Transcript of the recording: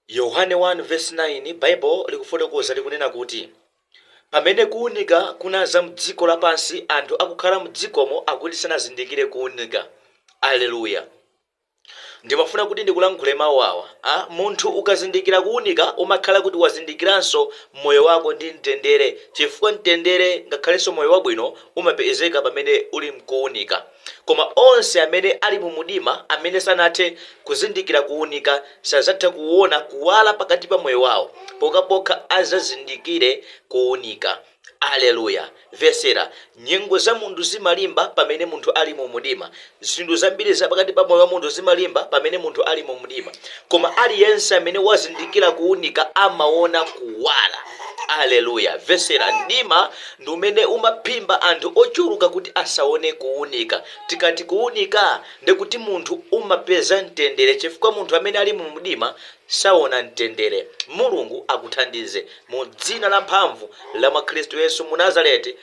Yohane 1 verse 9 Bible likufotokoza likunena kuti pamene kuwunika kunaza mdziko lapansi anthu akukhala mdzikomo akuti sanazindikire kuwunika. Aleluya. Ndimafuna kuti ndikulankhule mawu awa. Munthu ukazindikira kuwunika umakhala kuti wazindikiranso moyo wako ndi mtendere, chifukwa mtendere ngakhalenso moyo wabwino umapezeka pamene uli mkuwunika. Koma onse amene ali mu mdima, amene sanathe kuzindikira kuwunika, sazatha kuona kuwala pakati pa moyo wawo pokapoka azazindikire kuwunika. Aleluya. Vesera, nyengo za munthu zimalimba pamene munthu ali mu mdima. Zinthu zambiri za pakati pa moyo wa munthu zimalimba pamene munthu ali mu mdima. Koma aliyense amene wazindikira kuwunika amaona kuwala. Aleluya. Vesera, mdima ndi umene umaphimba anthu ochuluka kuti asaone kuwunika. Tikati kuwunika ndikuti munthu umapeza mtendere, chifukwa munthu amene ali mu mdima saona mtendere. Mulungu akuthandize mu dzina la mphamvu la mwa Khristu Yesu mu Nazareti.